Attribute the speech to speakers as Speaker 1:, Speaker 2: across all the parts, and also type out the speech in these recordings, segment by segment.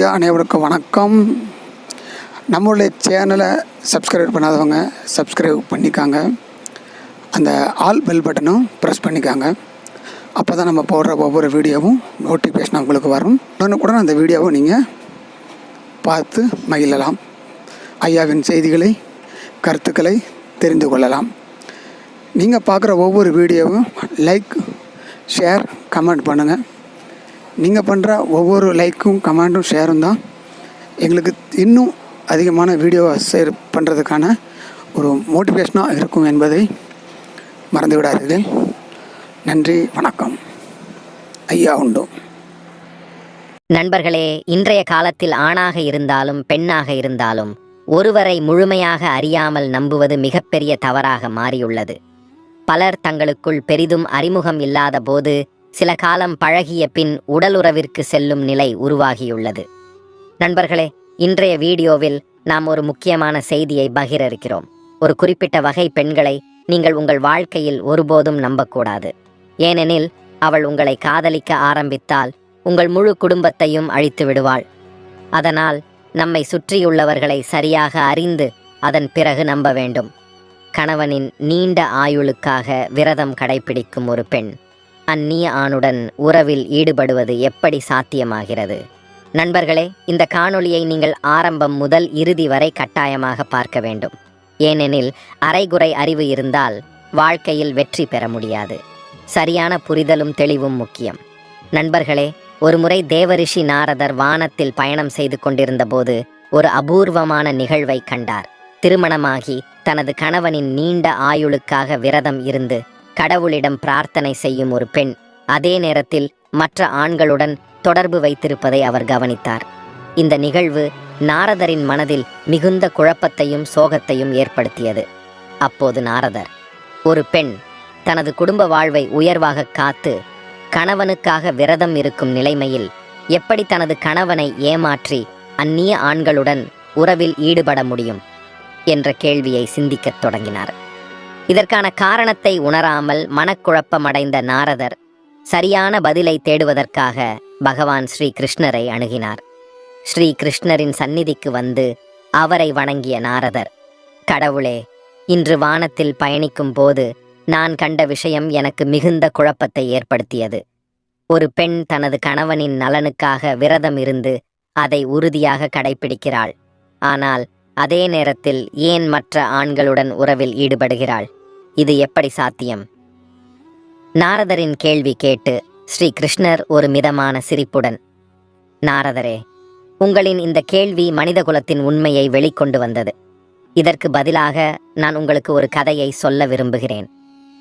Speaker 1: ஐயா அனைவருக்கும் வணக்கம். நம்மளுடைய சேனலை சப்ஸ்கிரைப் பண்ணாதவங்க சப்ஸ்கிரைப் பண்ணிக்காங்க. அந்த ஆல் பெல் பட்டனும் ப்ரெஸ் பண்ணிக்காங்க. அப்போ தான் நம்ம போடுற ஒவ்வொரு வீடியோவும் நோட்டிஃபிகேஷன் உங்களுக்கு வரும். உடனுக்குடன் அந்த வீடியோவை நீங்கள் பார்த்து மகிழலாம். ஐயாவின் செய்திகளை கருத்துக்களை தெரிந்து கொள்ளலாம். நீங்கள் பார்க்குற ஒவ்வொரு வீடியோவும் லைக் ஷேர் கமெண்ட் பண்ணுங்கள். நீங்கள் பண்ணுற ஒவ்வொரு லைக்கும் கமெண்ட்டும் ஷேரும் தான் எங்களுக்கு இன்னும் அதிகமான வீடியோ ஷேர் பண்ணுறதுக்கான ஒரு மோட்டிவேஷனாக இருக்கும் என்பதை மறந்து விடாதீர்கள். நன்றி, வணக்கம். ஐயா உண்டு.
Speaker 2: நண்பர்களே, இன்றைய காலத்தில் ஆணாக இருந்தாலும் பெண்ணாக இருந்தாலும் ஒருவரை முழுமையாக அறியாமல் நம்புவது மிகப்பெரிய தவறாக மாறியுள்ளது. பலர் தங்களுக்குள் பெரிதும் அறிமுகம் இல்லாத போது சில காலம் பழகிய பின் உடலுறவிற்கு செல்லும் நிலை உருவாகியுள்ளது. நண்பர்களே, இன்றைய வீடியோவில் நாம் ஒரு முக்கியமான செய்தியை பகிர இருக்கிறோம். ஒரு குறிப்பிட்ட வகை பெண்களை நீங்கள் உங்கள் வாழ்க்கையில் ஒருபோதும் நம்பக்கூடாது. ஏனெனில் அவள் உங்களை காதலிக்க ஆரம்பித்தால் உங்கள் முழு குடும்பத்தையும் அழித்து விடுவாள். அதனால் நம்மை சுற்றியுள்ளவர்களை சரியாக அறிந்து அதன் பிறகு நம்ப வேண்டும். கணவனின் நீண்ட ஆயுளுக்காக விரதம் கடைபிடிக்கும் ஒரு பெண் அந்நிய ஆணுடன் உறவில் ஈடுபடுவது எப்படி சாத்தியமாகிறது? நண்பர்களே, இந்த காணொளியை நீங்கள் ஆரம்பம் முதல் இறுதி வரை கட்டாயமாக பார்க்க வேண்டும். ஏனெனில் அரைகுறை அறிவு இருந்தால் வாழ்க்கையில் வெற்றி பெற முடியாது. சரியான புரிதலும் தெளிவும் முக்கியம். நண்பர்களே, ஒருமுறை தேவரிஷி நாரதர் வானத்தில் பயணம் செய்து கொண்டிருந்த போது ஒரு அபூர்வமான நிகழ்வை கண்டார். திருமணமாகி தனது கணவனின் நீண்ட ஆயுளுக்காக விரதம் இருந்து கடவுளிடம் பிரார்த்தனை செய்யும் ஒரு பெண் அதே நேரத்தில் மற்ற ஆண்களுடன் தொடர்பு வைத்திருப்பதை அவர் கவனித்தார். இந்த நிகழ்வு நாரதரின் மனதில் மிகுந்த குழப்பத்தையும் சோகத்தையும் ஏற்படுத்தியது. அப்போது நாரதர், ஒரு பெண் தனது குடும்ப வாழ்வை உயர்வாக காத்து கணவனுக்காக விரதம் இருக்கும் நிலைமையில் எப்படி தனது கணவனை ஏமாற்றி அந்நிய ஆண்களுடன் உறவில் ஈடுபட முடியும் என்ற கேள்வியை சிந்திக்கத் தொடங்கினார். இதற்கான காரணத்தை உணராமல் மனக்குழப்பமடைந்த நாரதர் சரியான பதிலை தேடுவதற்காக பகவான் ஸ்ரீ கிருஷ்ணரை அணுகினார். ஸ்ரீ கிருஷ்ணரின் சந்நிதிக்கு வந்து அவரை வணங்கிய நாரதர், கடவுளே, இன்று வானத்தில் பயணிக்கும் போது நான் கண்ட விஷயம் எனக்கு மிகுந்த குழப்பத்தை ஏற்படுத்தியது. ஒரு பெண் தனது கணவனின் நலனுக்காக விரதம் இருந்து அதை உறுதியாக கடைபிடிக்கிறாள். ஆனால் அதே நேரத்தில் ஏன் மற்ற ஆண்களுடன் உறவில் ஈடுபடுகிறாள்? இது எப்படி சாத்தியம்? நாரதரின் கேள்வி கேட்டு ஸ்ரீ கிருஷ்ணர் ஒரு மிதமான சிரிப்புடன், நாரதரே, உங்களின் இந்த கேள்வி மனிதகுலத்தின் உண்மையை வெளிக்கொண்டு வந்தது. இதற்கு பதிலாக நான் உங்களுக்கு ஒரு கதையை சொல்ல விரும்புகிறேன்.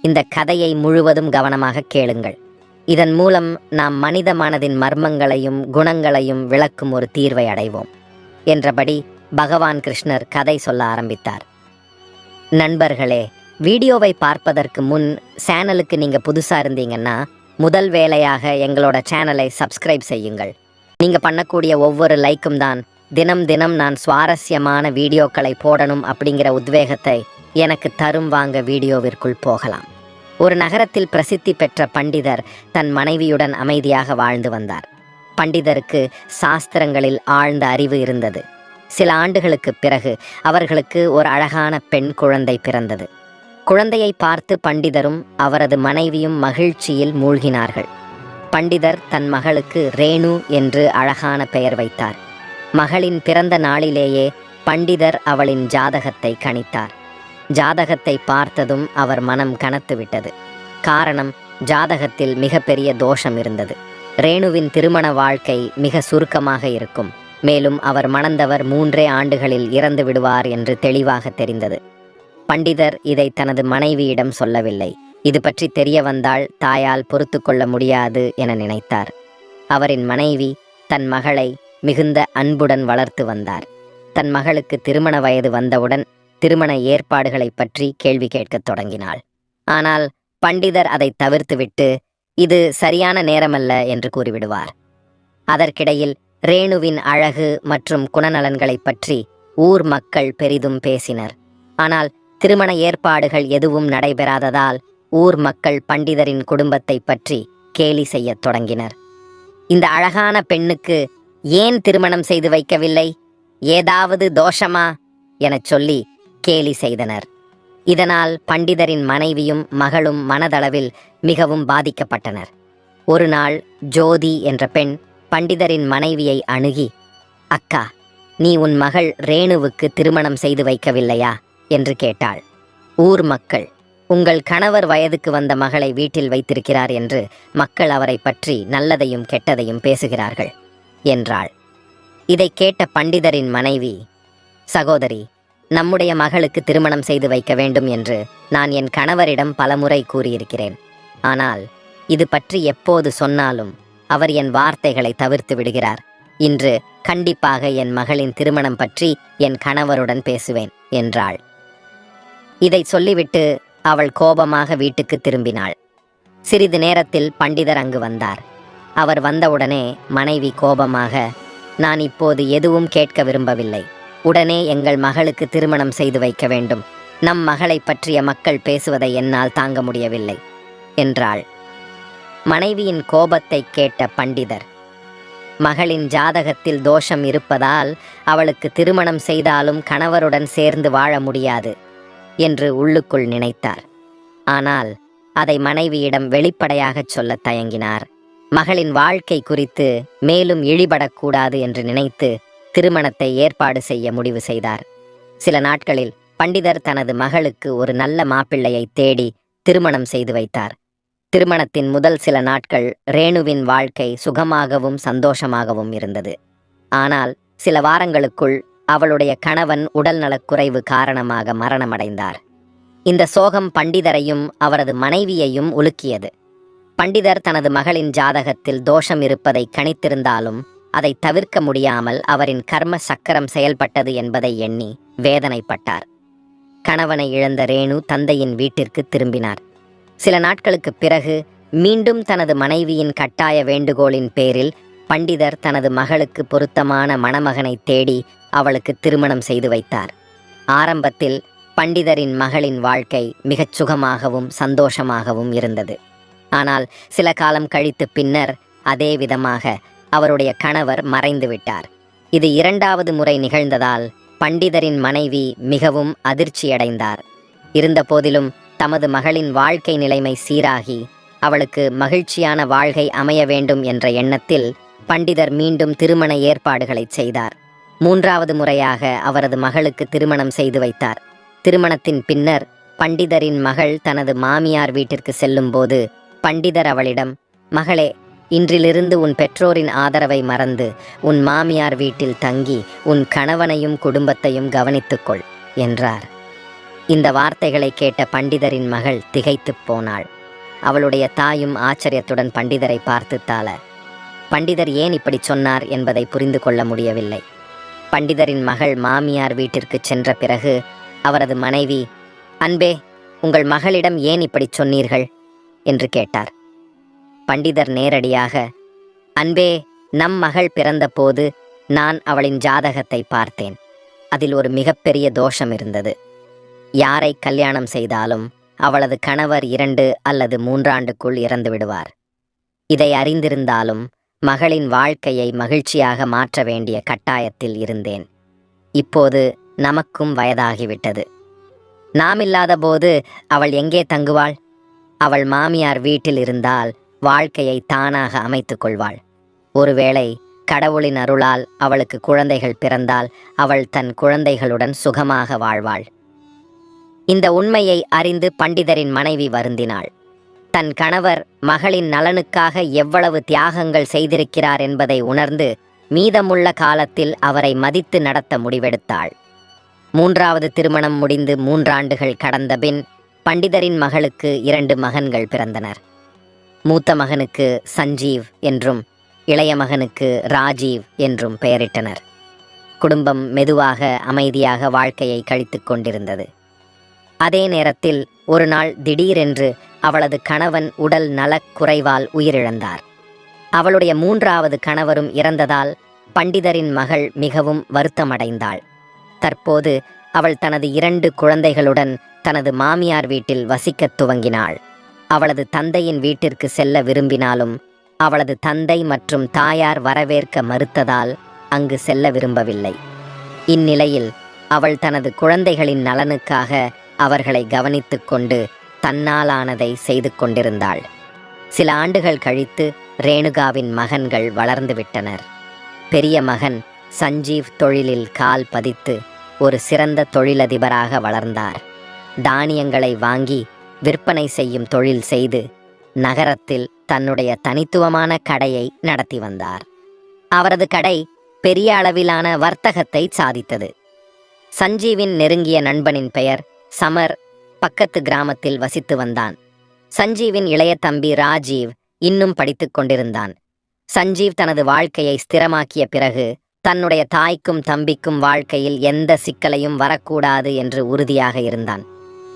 Speaker 2: இந்த கதையை முழுவதும் கவனமாக கேளுங்கள். இதன் மூலம் நாம் மனித மனதின் மர்மங்களையும் குணங்களையும் விளக்கும் ஒரு தீர்வை அடைவோம் என்றபடி பகவான் கிருஷ்ணர் கதை சொல்ல ஆரம்பித்தார். நண்பர்களே, வீடியோவை பார்ப்பதற்கு முன் சேனலுக்கு நீங்கள் புதுசாக இருந்தீங்கன்னா முதல் வேலையாக எங்களோட சேனலை சப்ஸ்கிரைப் செய்யுங்கள். நீங்கள் பண்ணக்கூடிய ஒவ்வொரு லைக்கும் தான் தினம் தினம் நான் சுவாரஸ்யமான வீடியோக்களை போடணும் அப்படிங்கிற உத்வேகத்தை எனக்கு தரும். வாங்க வீடியோவிற்குள் போகலாம். ஒரு நகரத்தில் பிரசித்தி பெற்ற பண்டிதர் தன் மனைவியுடன் அமைதியாக வாழ்ந்து வந்தார். பண்டிதருக்கு சாஸ்திரங்களில் ஆழ்ந்த அறிவு இருந்தது. சில ஆண்டுகளுக்கு பிறகு அவர்களுக்கு ஒரு அழகான பெண் குழந்தை பிறந்தது. குழந்தையை பார்த்து பண்டிதரும் அவரது மனைவியும் மகிழ்ச்சியில் மூழ்கினார்கள். பண்டிதர் தன் மகளுக்கு ரேணு என்று அழகான பெயர் வைத்தார். மகளின் பிறந்த நாளிலேயே பண்டிதர் அவளின் ஜாதகத்தை கணித்தார். ஜாதகத்தை பார்த்ததும் அவர் மனம் கனத்துவிட்டது. காரணம், ஜாதகத்தில் மிகப்பெரிய தோஷம் இருந்தது. ரேணுவின் திருமண வாழ்க்கை மிக சுருக்கமாக இருக்கும். மேலும் அவர் மணந்தவர் 3 ஆண்டுகளில் இறந்து விடுவார் என்று தெளிவாக தெரிந்தது. பண்டிதர் இதை தனது மனைவியிடம் சொல்லவில்லை. இது பற்றி தெரிய வந்தால் தாயால் பொறுத்து கொள்ள முடியாது என நினைத்தார். அவரின் மனைவி தன் மகளை மிகுந்த அன்புடன் வளர்த்து வந்தார். தன் மகளுக்கு திருமண வயது வந்தவுடன் திருமண ஏற்பாடுகளை பற்றி கேள்வி கேட்கத் தொடங்கினாள். ஆனால் பண்டிதர் அதை தவிர்த்துவிட்டு இது சரியான நேரமல்ல என்று கூறிவிடுவார். அதற்கிடையில் ரேணுவின் அழகு மற்றும் குணநலன்களை பற்றி ஊர் மக்கள் பெரிதும் பேசினர். ஆனால் திருமண ஏற்பாடுகள் எதுவும் நடைபெறாததால் ஊர் மக்கள் பண்டிதரின் குடும்பத்தை பற்றி கேலி செய்யத் தொடங்கினர். இந்த அழகான பெண்ணுக்கு ஏன் திருமணம் செய்து வைக்கவில்லை? ஏதாவது தோஷமா?" எனச் சொல்லி கேலி செய்தனர். இதனால் பண்டிதரின் மனைவியும் மகளும் மனதளவில் மிகவும் பாதிக்கப்பட்டனர். ஒரு நாள் ஜோதி என்ற பெண் பண்டிதரின் மனைவியை அணுகி, "அக்கா, நீ உன் மகள் ரேணுவுக்கு திருமணம் செய்து வைக்கவில்லையா?" என்று கேட்டாள். ஊர் மக்கள், "உங்கள் கணவர் வயதுக்கு வந்த மகளை வீட்டில் வைத்திருக்கிறார் என்று மக்கள் அவரை பற்றி நல்லதையும் கெட்டதையும் பேசுகிறார்கள்" என்றாள். இதைக் கேட்ட பண்டிதரின் மனைவி, "சகோதரி, நம்முடைய மகளுக்கு திருமணம் செய்து வைக்க வேண்டும் என்று நான் என் கணவரிடம் பலமுறை கூறியிருக்கிறேன். ஆனால் இது பற்றி எப்போது சொன்னாலும் அவர் என் வார்த்தைகளை தவிர்த்து விடுகிறார். இன்று கண்டிப்பாக என் மகளின் திருமணம் பற்றி என் கணவருடன் பேசுவேன்" என்றாள். இதை சொல்லிவிட்டு அவள் கோபமாக வீட்டுக்கு திரும்பினாள். சிறிது நேரத்தில் பண்டிதர் அங்கு வந்தார். அவர் வந்தவுடனே மனைவி கோபமாக, "நான் இப்போது எதுவும் கேட்க விரும்பவில்லை. உடனே எங்கள் மகளுக்கு திருமணம் செய்து வைக்க வேண்டும். நம் மகளை பற்றிய மக்கள் பேசுவதை என்னால் தாங்க முடியவில்லை" என்றாள். மனைவியின் கோபத்தை கேட்ட பண்டிதர், மகளின் ஜாதகத்தில் தோஷம் இருப்பதால் அவளுக்கு திருமணம் செய்தாலும் கணவருடன் சேர்ந்து வாழ முடியாது என்று உள்ளுக்குள் நினைத்தார். ஆனால் அதை மனைவியிடம் வெளிப்படையாகச் சொல்லத் தயங்கினார். மகளின் வாழ்க்கை குறித்து மேலும் இழிபடக்கூடாது என்று நினைத்து திருமணத்தை ஏற்பாடு செய்ய முடிவு செய்தார். சில நாட்களில் பண்டிதர் தனது மகளுக்கு ஒரு நல்ல மாப்பிள்ளையை தேடி திருமணம் செய்து வைத்தார். திருமணத்தின் முதல் சில நாட்கள் ரேணுவின் வாழ்க்கை சுகமாகவும் சந்தோஷமாகவும் இருந்தது. ஆனால் சில வாரங்களுக்குள் அவளுடைய கணவன் உடல்நலக்குறைவு காரணமாக மரணமடைந்தார். இந்த சோகம் பண்டிதரையும் அவரது மனைவியையும் உலுக்கியது. பண்டிதர் தனது மகளின் ஜாதகத்தில் தோஷம் இருப்பதை கணித்திருந்தாலும் அதை தவிர்க்க முடியாமல் அவரின் கர்ம சக்கரம் செயல்பட்டது என்பதை எண்ணி வேதனைப்பட்டார். கணவனை இழந்த ரேணு தந்தையின் வீட்டிற்கு திரும்பினார். சில நாட்களுக்குப் பிறகு மீண்டும் தனது மனைவியின் கட்டாய வேண்டுகோளின் பேரில் பண்டிதர் தனது மகளுக்கு பொருத்தமான மணமகனை தேடி அவளுக்கு திருமணம் செய்து வைத்தார். ஆரம்பத்தில் பண்டிதரின் மகளின் வாழ்க்கை மிகச் சுகமாகவும் சந்தோஷமாகவும் இருந்தது. ஆனால் சில காலம் கழித்து பின்னர் அதே விதமாக அவருடைய கணவர் மறைந்து விட்டார். இது 2வது முறை நிகழ்ந்ததால் பண்டிதரின் மனைவி மிகவும் அதிர்ச்சியடைந்தார். இருந்தபோதிலும் தமது மகளின் வாழ்க்கை நிலைமை சீராகி அவளுக்கு மகிழ்ச்சியான வாழ்க்கை அமைய வேண்டும் என்ற எண்ணத்தில் பண்டிதர் மீண்டும் திருமண ஏற்பாடுகளை செய்தார். 3வது முறையாக அவரது மகளுக்கு திருமணம் செய்து வைத்தார். திருமணத்தின் பின்னர் பண்டிதரின் மகள் தனது மாமியார் வீட்டிற்கு செல்லும்போது பண்டிதர் அவளிடம், "மகளே, இன்றிலிருந்து உன் பெற்றோரின் ஆதரவை மறந்து உன் மாமியார் வீட்டில் தங்கி உன் கணவனையும் குடும்பத்தையும் கவனித்துக்கொள்" என்றார். இந்த வார்த்தைகளை கேட்ட பண்டிதரின் மகள் திகைத்துப் போனாள். அவளுடைய தாயும் ஆச்சரியத்துடன் பண்டிதரை பார்த்து தாள, பண்டிதர் ஏன் இப்படி சொன்னார் என்பதை புரிந்து கொள்ள முடியவில்லை. பண்டிதரின் மகள் மாமியார் வீட்டிற்கு சென்ற பிறகு அவரது மனைவி, "அன்பே, உங்கள் மகளிடம் ஏன் இப்படி சொன்னீர்கள்?" என்று கேட்டார். பண்டிதர் நேரடியாக, "அன்பே, நம் மகள் பிறந்தபோது நான் அவளின் ஜாதகத்தை பார்த்தேன். அதில் ஒரு மிகப்பெரிய தோஷம் இருந்தது. யாரை கல்யாணம் செய்தாலும் அவளது கணவர் 2 அல்லது 3 ஆண்டுக்குள் இறந்து விடுவார். இதை அறிந்திருந்தாலும் மகளின் வாழ்க்கையை மகிழ்ச்சியாக மாற்ற வேண்டிய கட்டாயத்தில் இருந்தேன். இப்போது நமக்கும் வயதாகிவிட்டது. நாமில்லாத போது அவள் எங்கே தங்குவாள்? அவள் மாமியார் வீட்டில் இருந்தால் வாழ்க்கையை தானாக அமைத்து கொள்வாள். ஒருவேளை கடவுளின் அருளால் அவளுக்கு குழந்தைகள் பிறந்தால் அவள் தன் குழந்தைகளுடன் சுகமாக வாழ்வாள்." இந்த உண்மையை அறிந்து பண்டிதரின் மனைவி வருந்தினாள். தன் கணவர் மகளின் நலனுக்காக எவ்வளவு தியாகங்கள் செய்திருக்கிறார் என்பதை உணர்ந்து மீதமுள்ள காலத்தில் அவரை மதித்து நடத்த முடிவெடுத்தாள். 3வது திருமணம் முடிந்து 3 ஆண்டுகள் கடந்த பின் பண்டிதரின் மகளுக்கு 2 மகன்கள் பிறந்தனர். மூத்த மகனுக்கு சஞ்சீவ் என்றும் இளைய மகனுக்கு ராஜீவ் என்றும் பெயரிட்டனர். குடும்பம் மெதுவாக அமைதியாக வாழ்க்கையை கழித்துக் கொண்டிருந்தது. அதே நேரத்தில் ஒரு நாள் திடீரென்று அவளது கணவன் உடல் நலக் குறைவால் உயிரிழந்தார். அவளுடைய 3வது கணவரும் இறந்ததால் பண்டிதரின் மகள் மிகவும் வருத்தமடைந்தாள். தற்போது அவள் தனது 2 குழந்தைகளுடன் தனது மாமியார் வீட்டில் வசிக்கத் துவங்கினாள். அவளது தந்தையின் வீட்டிற்கு செல்ல விரும்பினாலும் அவளது தந்தை மற்றும் தாயார் வரவேற்க மறுத்ததால் அங்கு செல்ல விரும்பவில்லை. இந்நிலையில் அவள் தனது குழந்தைகளின் நலனுக்காக அவர்களை கவனித்துக் கொண்டு தன்னாலானதை செய்து கொண்டிருந்தாள். சில ஆண்டுகள் கழித்து ரேணுகாவின் மகன்கள் வளர்ந்துவிட்டனர். பெரிய மகன் சஞ்சீவ் தொழிலில் கால் பதித்து ஒரு சிறந்த தொழிலதிபராக வளர்ந்தார். தானியங்களை வாங்கி விற்பனை செய்யும் தொழில் செய்து நகரத்தில் தன்னுடைய தனித்துவமான கடையை நடத்தி வந்தார். அவரது கடை பெரிய அளவிலான வர்த்தகத்தை சாதித்தது. சஞ்சீவின் நெருங்கிய நண்பனின் பெயர் சமர். பக்கத்து கிராமத்தில் வசித்து வந்தான். சஞ்சீவின் இளைய தம்பி ராஜீவ் இன்னும் படித்துக் கொண்டிருந்தான். சஞ்சீவ் தனது வாழ்க்கையை ஸ்திரமாக்கிய பிறகு தன்னுடைய தாய்க்கும் தம்பிக்கும் வாழ்க்கையில் எந்த சிக்கலையும் வரக்கூடாது என்று உறுதியாக இருந்தான்.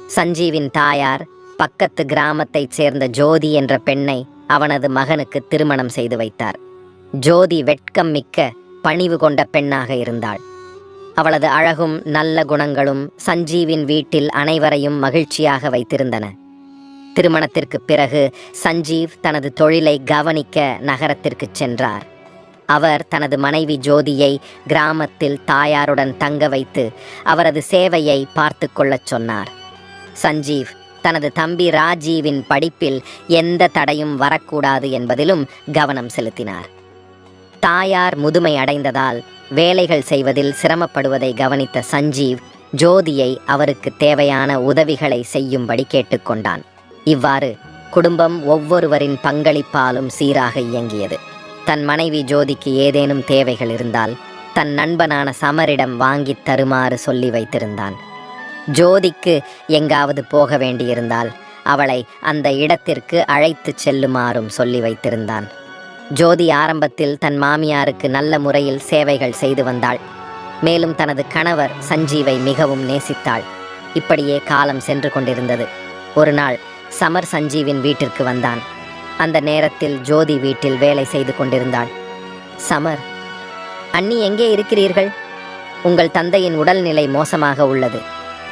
Speaker 2: சஞ்சீவின் தாயார் பக்கத்து கிராமத்தைச் சேர்ந்த ஜோதி என்ற பெண்ணை அவனது மகனுக்கு திருமணம் செய்து வைத்தார். ஜோதி வெட்கம் மிக்க பணிவு கொண்ட பெண்ணாக இருந்தாள். அவளது அழகும் நல்ல குணங்களும் சஞ்சீவின் வீட்டில் அனைவரையும் மகிழ்ச்சியாக வைத்திருந்தன. திருமணத்திற்கு பிறகு சஞ்சீவ் தனது தொழிலை கவனிக்க நகரத்திற்கு சென்றார். அவர் தனது மனைவி ஜோதியை கிராமத்தில் தாயாருடன் தங்க வைத்து அவரது சேவையை பார்த்து கொள்ளச் சொன்னார். சஞ்சீவ் தனது தம்பி ராஜீவின் படிப்பில் எந்த தடையும் வரக்கூடாது என்பதிலும் கவனம் செலுத்தினார். தாயார் முதுமை அடைந்ததால் வேலைகள் செய்வதில் சிரமப்படுவதை கவனித்த சஞ்சீவ் ஜோதியை அவருக்கு தேவையான உதவிகளை செய்யும்படி கேட்டுக்கொண்டான். இவ்வாறு குடும்பம் ஒவ்வொருவரின் பங்களிப்பாலும் சீராக இயங்கியது. தன் மனைவி ஜோதிக்கு ஏதேனும் தேவைகள் இருந்தால் தன் நண்பனான சமரிடம் வாங்கித் தருமாறு சொல்லி வைத்திருந்தான். ஜோதிக்கு எங்காவது போக வேண்டியிருந்தால் அவளை அந்த இடத்திற்கு அழைத்துச் செல்லுமாறும் சொல்லி வைத்திருந்தான். ஜோதி ஆரம்பத்தில் தன் மாமியாருக்கு நல்ல முறையில் சேவைகள் செய்து வந்தாள். மேலும் தனது கணவர் சஞ்சீவை மிகவும் நேசித்தாள். இப்படியே காலம் சென்று கொண்டிருந்தது. ஒரு நாள் சமர் சஞ்சீவின் வீட்டிற்கு வந்தான். அந்த நேரத்தில் ஜோதி வீட்டில் வேலை செய்து கொண்டிருந்தாள். சமர், அண்ணி எங்கே இருக்கிறீர்கள்? உங்கள் தந்தையின் உடல்நிலை மோசமாக உள்ளது.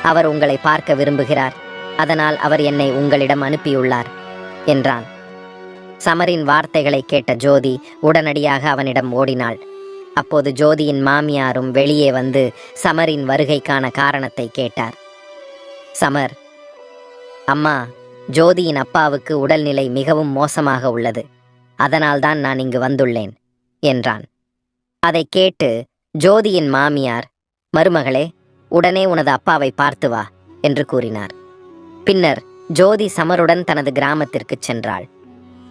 Speaker 2: அவர் உங்களை பார்க்க விரும்புகிறார். அதனால் அவர் என்னை உங்களிடம் அனுப்பியுள்ளார் என்றான். சமரின் வார்த்தைகளை கேட்ட ஜோதி உடனடியாக அவனிடம் ஓடினாள். அப்போது ஜோதியின் மாமியாரும் வெளியே வந்து சமரின் வருகைக்கான காரணத்தை கேட்டார். சமர், அம்மா, ஜோதியின் அப்பாவுக்கு உடல்நிலை மிகவும் மோசமாக உள்ளது. அதனால்தான் நான் இங்கு வந்துள்ளேன் என்றான். அதை கேட்டு ஜோதியின் மாமியார், மருமகளே, உடனே உனது அப்பாவை பார்த்து வா என்று கூறினார். பின்னர் ஜோதி சமருடன் தனது கிராமத்திற்கு சென்றாள்.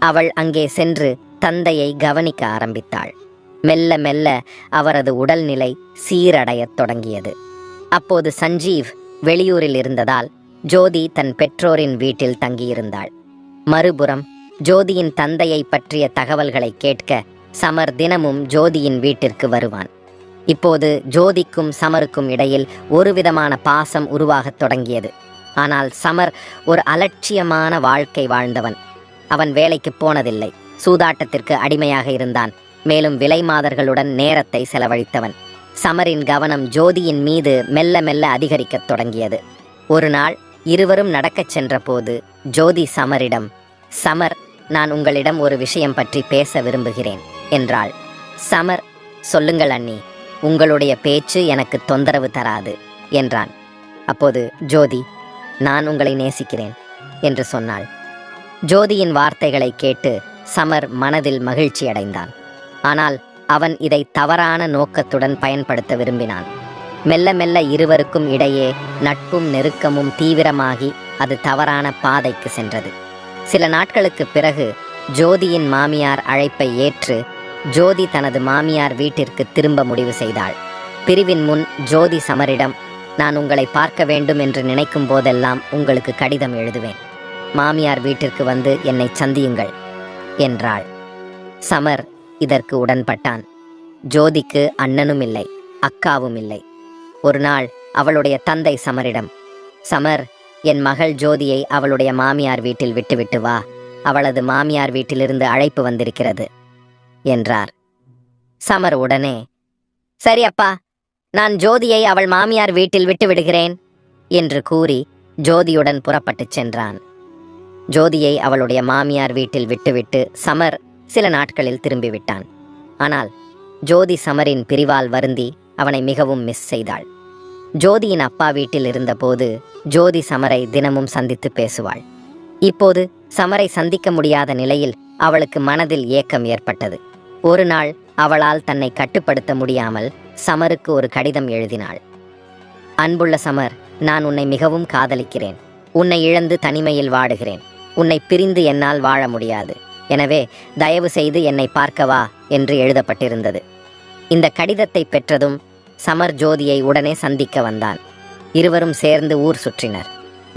Speaker 2: அவள் அங்கே சென்று தந்தையை கவனிக்க ஆரம்பித்தாள். மெல்ல மெல்ல அவரது உடல்நிலை சீரடையத் தொடங்கியது. அப்போது சஞ்சீவ் வெளியூரில் இருந்ததால் ஜோதி தன் பெற்றோரின் வீட்டில் தங்கியிருந்தாள். மறுபுறம் ஜோதியின் தந்தையை பற்றிய தகவல்களை கேட்க சமர் தினமும் ஜோதியின் வீட்டிற்கு வருவான். இப்போது ஜோதிக்கும் சமருக்கும் இடையில் ஒருவிதமான பாசம் உருவாகத் தொடங்கியது. ஆனால் சமர் ஒரு அலட்சியமான வாழ்க்கை வாழ்ந்தவன். அவன் வேலைக்கு போனதில்லை. சூதாட்டத்திற்கு அடிமையாக இருந்தான். மேலும் விலை மாதர்களுடன் நேரத்தை செலவழித்தவன். சமரின் கவனம் ஜோதியின் மீது மெல்ல மெல்ல அதிகரிக்கத் தொடங்கியது. ஒரு நாள் இருவரும் நடக்கச் சென்றபோது ஜோதி சமரிடம், சமர், நான் உங்களிடம் ஒரு விஷயம் பற்றி பேச விரும்புகிறேன் என்றாள். சமர், சொல்லுங்கள் அண்ணி, உங்களுடைய பேச்சு எனக்கு தொந்தரவு தராது என்றான். அப்போது ஜோதி, நான் உங்களை நேசிக்கிறேன் என்று சொன்னாள். ஜோதியின் வார்த்தைகளை கேட்டு சமர் மனதில் மகிழ்ச்சி அடைந்தான். ஆனால் அவன் இதை தவறான நோக்கத்துடன் பயன்படுத்த விரும்பினான். மெல்ல மெல்ல இருவருக்கும் இடையே நட்பும் நெருக்கமும் தீவிரமாகி அது தவறான பாதைக்கு சென்றது. சில நாட்களுக்கு பிறகு ஜோதியின் மாமியார் அழைப்பை ஏற்று ஜோதி தனது மாமியார் வீட்டிற்கு திரும்ப முடிவு செய்தாள். பிரிவின் முன் ஜோதி சமரிடம், நான் உங்களை பார்க்க வேண்டும் என்று நினைக்கும் போதெல்லாம் உங்களுக்கு கடிதம் எழுதுவேன். மாமியார் வீட்டிற்கு வந்து என்னை சந்தியுங்கள் என்றாள். சமர் இதற்கு உடன்பட்டான். ஜோதிக்கு அண்ணனும் இல்லை, அக்காவும் இல்லை. ஒரு நாள் அவளுடைய தந்தை சமரிடம், சமர், என் மகள் ஜோதியை அவளுடைய மாமியார் வீட்டில் விட்டுவிட்டு வா. அவளது மாமியார் வீட்டிலிருந்து அழைப்பு வந்திருக்கிறது என்றார். சமர் உடனே, சரி அப்பா, நான் ஜோதியை அவள் மாமியார் வீட்டில் விட்டு விடுகிறேன் என்று கூறி ஜோதியுடன் புறப்பட்டுச் சென்றான். ஜோதியை அவளுடைய மாமியார் வீட்டில் விட்டுவிட்டு சமர் சில நாட்களில் திரும்பிவிட்டான். ஆனால் ஜோதி சமரின் பிரிவால் வருந்தி அவனை மிகவும் மிஸ் செய்தாள். ஜோதியின் அப்பா வீட்டில் இருந்தபோது ஜோதி சமரை தினமும் சந்தித்து பேசுவாள். இப்போது சமரை சந்திக்க முடியாத நிலையில் அவளுக்கு மனதில் ஏக்கம் ஏற்பட்டது. ஒரு நாள் அவளால் தன்னை கட்டுப்படுத்த முடியாமல் சமருக்கு ஒரு கடிதம் எழுதினாள். அன்புள்ள சமர், நான் உன்னை மிகவும் காதலிக்கிறேன். உன்னை இழந்து தனிமையில் வாடுகிறேன். உன்னை பிரிந்து என்னால் வாழ முடியாது. எனவே தயவு செய்து என்னை பார்க்கவா என்று எழுதப்பட்டிருந்தது. இந்த கடிதத்தை பெற்றதும் சமர் ஜோதியை உடனே சந்திக்க வந்தான். இருவரும் சேர்ந்து ஊர் சுற்றினர்.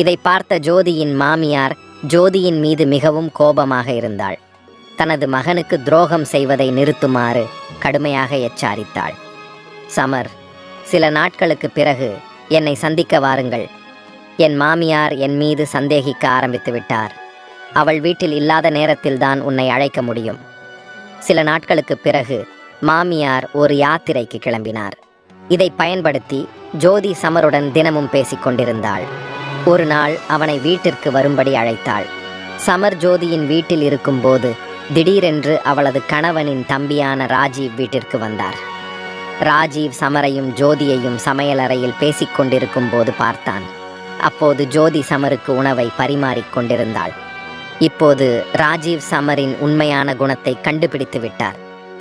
Speaker 2: இதை பார்த்த ஜோதியின் மாமியார் ஜோதியின் மீது மிகவும் கோபமாக இருந்தாள். தனது மகனுக்கு துரோகம் செய்வதை நிறுத்துமாறு கடுமையாக எச்சரித்தாள். சமர், சில நாட்களுக்கு பிறகு என்னை சந்திக்க வாருங்கள். என் மாமியார் என் மீது சந்தேகிக்க ஆரம்பித்து விட்டார். அவள் வீட்டில் இல்லாத நேரத்தில்தான் உன்னை அழைக்க முடியும். சில நாட்களுக்கு பிறகு மாமியார் ஒரு யாத்திரைக்கு கிளம்பினார். இதை பயன்படுத்தி ஜோதி சமருடன் தினமும் பேசிக் கொண்டிருந்தாள். ஒரு நாள் அவனை வீட்டிற்கு வரும்படி அழைத்தாள். சமர் ஜோதியின் வீட்டில் இருக்கும்போது திடீரென்று அவளது கணவனின் தம்பியான ராஜீவ் வீட்டிற்கு வந்தார். ராஜீவ் சமரையும் ஜோதியையும் சமையலறையில் பேசிக் கொண்டிருக்கும் போது பார்த்தான். அப்போது ஜோதி சமருக்கு உணவை பரிமாறிக் கொண்டிருந்தாள். இப்போது ராஜீவ் சமரின் உண்மையான குணத்தை கண்டுபிடித்து விட்டார்.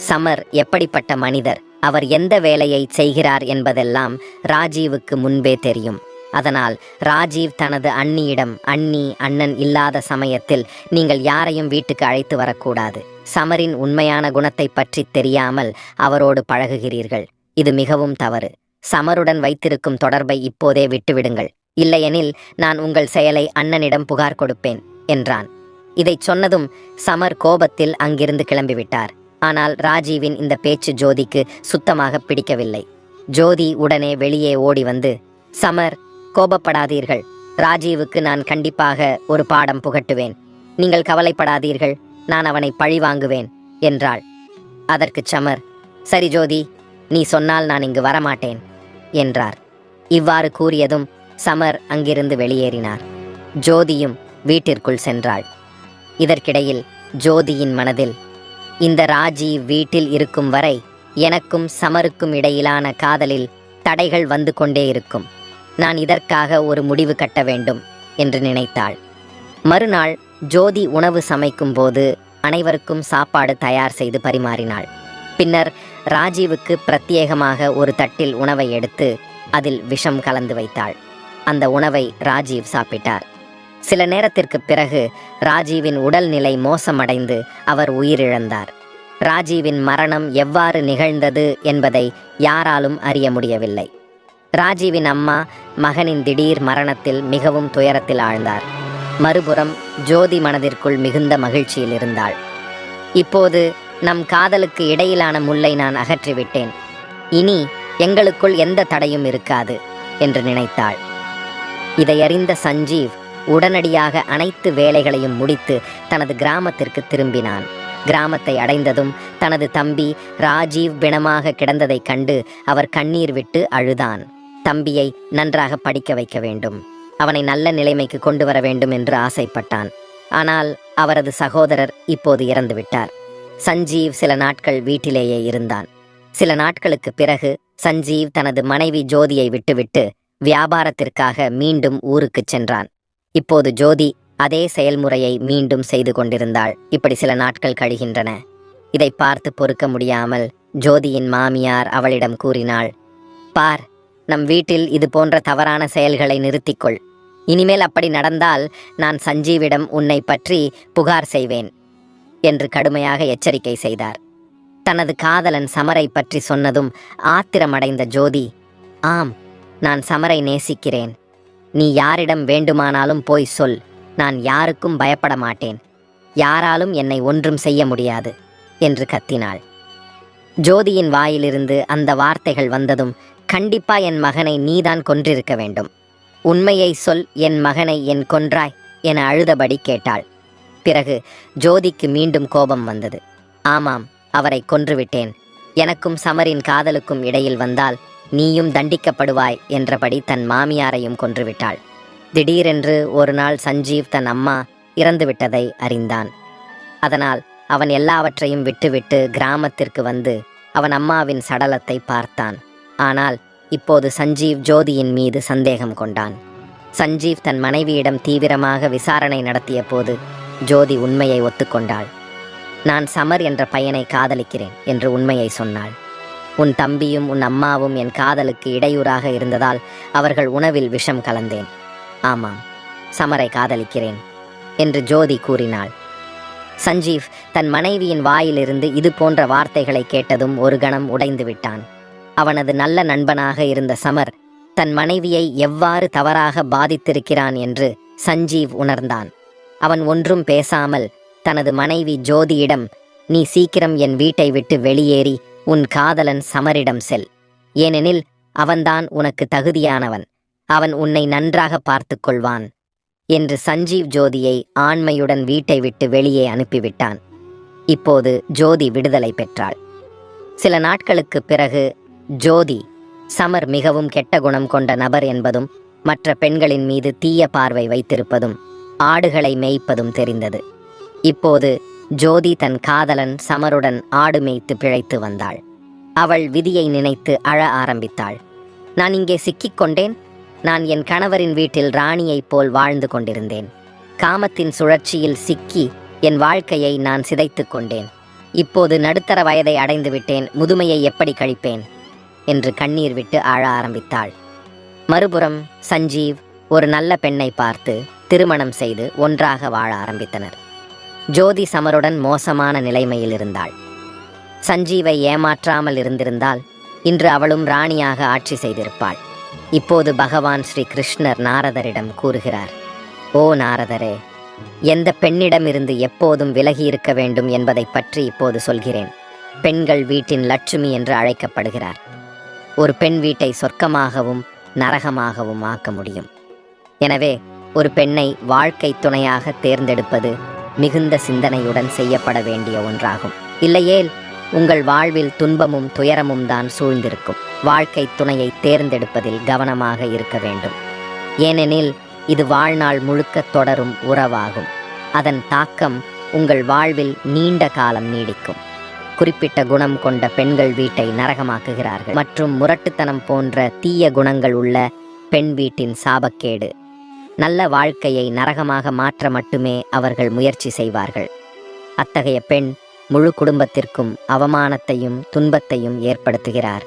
Speaker 2: சமர் எப்படிப்பட்ட மனிதர், அவர் எந்த வேலையை செய்கிறார் என்பதெல்லாம் ராஜீவுக்கு முன்பே தெரியும். அதனால் ராஜீவ் தனது அண்ணியிடம், அண்ணி அண்ணன் இல்லாத சமயத்தில் நீங்கள் யாரையும் வீட்டுக்கு அழைத்து வரக்கூடாது. சமரின் உண்மையான குணத்தை பற்றி தெரியாமல் அவரோடு பழகுகிறீர்கள். இது மிகவும் தவறு. சமருடன் வைத்திருக்கும் தொடர்பை இப்போதே விட்டுவிடுங்கள். இல்லையெனில் நான் உங்கள் செயலை அண்ணனிடம் புகார் கொடுப்பேன் என்றான். இதைச் சொன்னதும் சமர் கோபத்தில் அங்கிருந்து கிளம்பிவிட்டார். ஆனால் ராஜீவின் இந்த பேச்சு ஜோதிக்கு சுத்தமாக பிடிக்கவில்லை. ஜோதி உடனே வெளியே ஓடி வந்து, சமர், கோபப்படாதீர்கள். ராஜீவுக்கு நான் கண்டிப்பாக ஒரு பாடம் புகட்டுவேன். நீங்கள் கவலைப்படாதீர்கள், நான் அவனை பழி வாங்குவேன் என்றாள். அதற்கு சமர், சரி ஜோதி, நீ சொன்னால் நான் இங்கு வரமாட்டேன் என்றார். இவ்வாறு கூறியதும் சமர் அங்கிருந்து வெளியேறினார். ஜோதியும் வீட்டிற்குள் சென்றாள். இதற்கிடையில் ஜோதியின் மனதில், இந்த ராஜீவ் வீட்டில் இருக்கும் வரை எனக்கும் சமருக்கும் இடையிலான காதலில் தடைகள் வந்து கொண்டே இருக்கும். நான் இதற்காக ஒரு முடிவு கட்ட வேண்டும் என்று நினைத்தாள். மறுநாள் ஜோதி உணவு சமைக்கும் போது அனைவருக்கும் சாப்பாடு தயார் செய்து பரிமாறினாள். பின்னர் ராஜீவுக்கு பிரத்யேகமாக ஒரு தட்டில் உணவை எடுத்து அதில் விஷம் கலந்து வைத்தாள். அந்த உணவை ராஜீவ் சாப்பிட்டார். சில நேரத்திற்கு பிறகு ராஜீவின் உடல்நிலை மோசமடைந்து அவர் உயிரிழந்தார். ராஜீவின் மரணம் எவ்வாறு நிகழ்ந்தது என்பதை யாராலும் அறிய முடியவில்லை. ராஜீவின் அம்மா மகனின் திடீர் மரணத்தில் மிகவும் துயரத்தில் ஆழ்ந்தார். மறுபுறம் ஜோதி மனதிற்குள் மிகுந்த மகிழ்ச்சியில் இருந்தாள். இப்போது நம் காதலுக்கு இடையிலான முள்ளை நான் அகற்றிவிட்டேன். இனி எங்களுக்குள் எந்த தடையும் இருக்காது என்று நினைத்தாள். இதையறிந்த சஞ்சீவ் உடனடியாக அனைத்து வேலைகளையும் முடித்து தனது கிராமத்திற்கு திரும்பினான். கிராமத்தை அடைந்ததும் தனது தம்பி ராஜீவ் பிணமாக கிடந்ததைக் கண்டு அவர் கண்ணீர் விட்டு அழுதான். தம்பியை நன்றாக படிக்க வைக்க வேண்டும், அவனை நல்ல நிலைமைக்கு கொண்டு வர வேண்டும் என்று ஆசைப்பட்டான். ஆனால் அவரது சகோதரர் இப்போது இறந்துவிட்டார். சஞ்சீவ் சில நாட்கள் வீட்டிலேயே இருந்தான். சில நாட்களுக்கு பிறகு சஞ்சீவ் தனது மனைவி ஜோதியை விட்டுவிட்டு வியாபாரத்திற்காக மீண்டும் ஊருக்குச் சென்றான். இப்போது ஜோதி அதே செயல்முறையை மீண்டும் செய்து கொண்டிருந்தாள். இப்படி சில நாட்கள் கழிகின்றன. இதை பார்த்து பொறுக்க முடியாமல் ஜோதியின் மாமியார் அவளிடம் கூறினாள், பார், நம் வீட்டில் இது போன்ற தவறான செயல்களை நிறுத்திக்கொள். இனிமேல் அப்படி நடந்தால் நான் சஞ்சீவிடம் உன்னை பற்றி புகார் செய்வேன் என்று கடுமையாக எச்சரிக்கை செய்தார். தனது காதலன் சமரை பற்றி சொன்னதும் ஆத்திரமடைந்த ஜோதி, ஆம், நான் சமரை நேசிக்கிறேன். நீ யாரிடம் வேண்டுமானாலும் போய் சொல். நான் யாருக்கும் பயப்பட மாட்டேன். யாராலும் என்னை ஒன்றும் செய்ய முடியாது என்று கத்தினாள். ஜோதியின் வாயிலிருந்து அந்த வார்த்தைகள் வந்ததும், கண்டிப்பா என் மகனை நீதான் கொன்றிருக்க வேண்டும். உண்மையை சொல், என் மகனை என் கொன்றாய் என அழுதபடி கேட்டாள். பிறகு ஜோதிக்கு மீண்டும் கோபம் வந்தது. ஆமாம், அவரை கொன்றுவிட்டேன். எனக்கும் சமரின் காதலுக்கும் இடையில் வந்தால் நீயும் தண்டிக்கப்படுவாய் என்றபடி தன் மாமியாரையும் கொன்றுவிட்டாள். திடீரென்று ஒரு நாள் சஞ்சீவ் தன் அம்மா இறந்துவிட்டதை அறிந்தான். அதனால் அவன் எல்லாவற்றையும் விட்டுவிட்டு கிராமத்திற்கு வந்து அவன் அம்மாவின் சடலத்தை பார்த்தான். ஆனால் இப்போது சஞ்சீவ் ஜோதியின் மீது சந்தேகம் கொண்டான். சஞ்சீவ் தன் மனைவியிடம் தீவிரமாக விசாரணை நடத்திய போது ஜோதி உண்மையை ஒத்துக்கொண்டாள். நான் சமர் என்ற பையனை காதலிக்கிறேன் என்று உண்மையை சொன்னாள். உன் தம்பியும் உன் அம்மாவும் என் காதலுக்கு இடையூறாக இருந்ததால் அவர்கள் உணவில் விஷம் கலந்தேன். ஆமாம், சமரை காதலிக்கிறேன் என்று ஜோதி கூறினாள். சஞ்சீவ் தன் மனைவியின் வாயிலிருந்து இது போன்ற வார்த்தைகளை கேட்டதும் ஒரு கணம் உடைந்து விட்டான். அவனது நல்ல நண்பனாக இருந்த சமர் தன் மனைவியை எவ்வாறு தவறாக பாதித்திருக்கிறான் என்று சஞ்சீவ் உணர்ந்தான். அவன் ஒன்றும் பேசாமல் தனது மனைவி ஜோதியிடம், நீ சீக்கிரம் என் வீட்டை விட்டு வெளியேறி உன் காதலன் சமரிடம் செல், ஏனெனில் அவன்தான் உனக்கு தகுதியானவன், அவன் உன்னை நன்றாக பார்த்து கொள்வான் என்று சஞ்சீவ் ஜோதியை ஆண்மையுடன் வீட்டை விட்டு வெளியே அனுப்பிவிட்டான். இப்போது ஜோதி விடுதலை பெற்றாள். சில நாட்களுக்கு பிறகு ஜோதி சமர் மிகவும் கெட்ட குணம் கொண்ட நபர் என்பதும் மற்ற பெண்களின் மீது தீய பார்வை வைத்திருப்பதும் ஆடுகளை மேய்ப்பதும் தெரிந்தது. இப்போது ஜோதி தன் காதலன் சமருடன் ஆடு மேய்த்து பிழைத்து வந்தாள். அவள் விதியை நினைத்து அழ ஆரம்பித்தாள். நான் இங்கே சிக்கிக்கொண்டேன். நான் என் கணவரின் வீட்டில் ராணியைப் போல் வாழ்ந்து கொண்டிருந்தேன். காமத்தின் சுழற்சியில் சிக்கி என் வாழ்க்கையை நான் சிதைத்து கொண்டேன். இப்போது நடுத்தர வயதை அடைந்து விட்டேன். முதுமையை எப்படி கழிப்பேன் என்று கண்ணீர் விட்டு அழ ஆரம்பித்தாள். மறுபுறம் சஞ்சீவ் ஒரு நல்ல பெண்ணை பார்த்து திருமணம் செய்து ஒன்றாக வாழ ஆரம்பித்தனர். ஜோதி சமருடன் மோசமான நிலைமையில் இருந்தாள். சஞ்சீவை ஏமாற்றாமல் இருந்திருந்தால் இன்று அவளும் ராணியாக ஆட்சி செய்திருப்பாள். இப்போது பகவான் ஸ்ரீ கிருஷ்ணர் நாரதரிடம் கூறுகிறார், ஓ நாரதரே, எந்த பெண்ணிடமிருந்து எப்போதும் விலகி இருக்க வேண்டும் என்பதை பற்றி இப்போது சொல்கிறேன். பெண்கள் வீட்டின் லட்சுமி என்று அழைக்கப்படுகிறார். ஒரு பெண் வீட்டை சொர்க்கமாகவும் நரகமாகவும் ஆக்க முடியும். எனவே ஒரு பெண்ணை வாழ்க்கை துணையாக தேர்ந்தெடுப்பது மிகுந்த சிந்தனையுடன் செய்யப்பட வேண்டிய ஒன்றாகும். இல்லையேல் உங்கள் வாழ்வில் துன்பமும் துயரமும் தான் சூழ்ந்திருக்கும். வாழ்க்கை துணையை தேர்ந்தெடுப்பதில் கவனமாக இருக்க வேண்டும். ஏனெனில் இது வாழ்நாள் முழுக்க தொடரும் உறவாகும். அதன் தாக்கம் உங்கள் வாழ்வில் நீண்ட காலம் நீடிக்கும். குறிப்பிட்ட குணம் கொண்ட பெண்கள் வீட்டை நரகமாக்குகிறார்கள் மற்றும் முரட்டுத்தனம் போன்ற தீய குணங்கள் உள்ள பெண் வீட்டின் சாபக்கேடு. நல்ல வாழ்க்கையை நரகமாக மாற்ற மட்டுமே அவர்கள் முயற்சி செய்வார்கள். அத்தகைய பெண் முழு குடும்பத்திற்கும் அவமானத்தையும் துன்பத்தையும் ஏற்படுத்துகிறார்.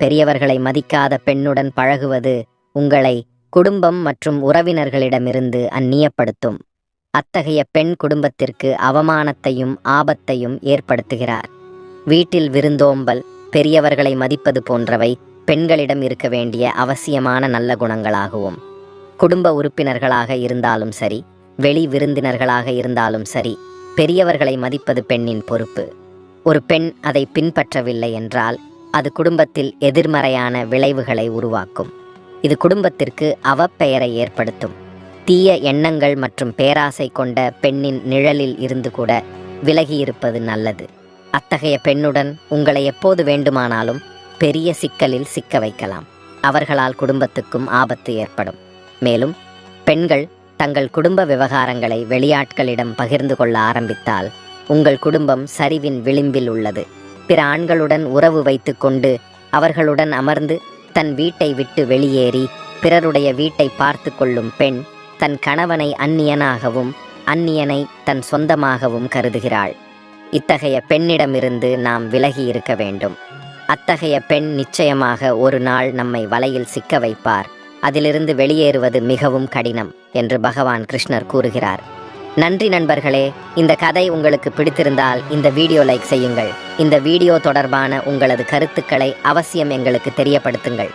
Speaker 2: பெரியவர்களை மதிக்காத பெண்ணுடன் பழகுவது உங்களை குடும்பம் மற்றும் உறவினர்களிடமிருந்து அந்நியப்படுத்தும். அத்தகைய பெண் குடும்பத்திற்கு அவமானத்தையும் ஆபத்தையும் ஏற்படுத்துகிறார். வீட்டில் விருந்தோம்பல், பெரியவர்களை மதிப்பது போன்றவை பெண்களிடம் இருக்க வேண்டிய அவசியமான நல்ல குணங்களாகவும், குடும்ப உறுப்பினர்களாக இருந்தாலும் சரி, வெளி விருந்தினர்களாக இருந்தாலும் சரி, பெரியவர்களை மதிப்பது பெண்ணின் பொறுப்பு. ஒரு பெண் அதை பின்பற்றவில்லை என்றால் அது குடும்பத்தில் எதிர்மறையான விளைவுகளை உருவாக்கும். இது குடும்பத்திற்கு அவப்பெயரை ஏற்படுத்தும். தீய எண்ணங்கள் மற்றும் பேராசை கொண்ட பெண்ணின் நிழலில் இருந்து கூட விலகியிருப்பது நல்லது. அத்தகைய பெண்ணுடன் உங்களை எப்போது வேண்டுமானாலும் பெரிய சிக்கலில் சிக்க வைக்கலாம். அவர்களால் குடும்பத்துக்கும் ஆபத்து ஏற்படும். மேலும் பெண்கள் தங்கள் குடும்ப விவகாரங்களை வெளியாட்களிடம் பகிர்ந்து கொள்ள ஆரம்பித்தால் உங்கள் குடும்பம் சரிவின் விளிம்பில் உள்ளது. பிற ஆண்களுடன் உறவு வைத்து கொண்டு அவர்களுடன் அமர்ந்து தன் வீட்டை விட்டு வெளியேறி பிறருடைய வீட்டை பார்த்து கொள்ளும் பெண் தன் கணவனை அந்நியனாகவும் அந்நியனை தன் சொந்தமாகவும் கருதுகிறாள். இத்தகைய பெண்ணிடமிருந்து நாம் விலகி இருக்க வேண்டும். அத்தகைய பெண் நிச்சயமாக ஒரு நாள் நம்மை வலையில் சிக்க வைப்பார். அதிலிருந்து வெளியேறுவது மிகவும் கடினம் என்று பகவான் கிருஷ்ணர் கூறுகிறார். நன்றி நண்பர்களே. இந்த கதை உங்களுக்கு பிடித்திருந்தால் இந்த வீடியோ லைக் செய்யுங்கள். இந்த வீடியோ தொடர்பான உங்களது கருத்துக்களை அவசியம் எங்களுக்கு தெரியப்படுத்துங்கள்.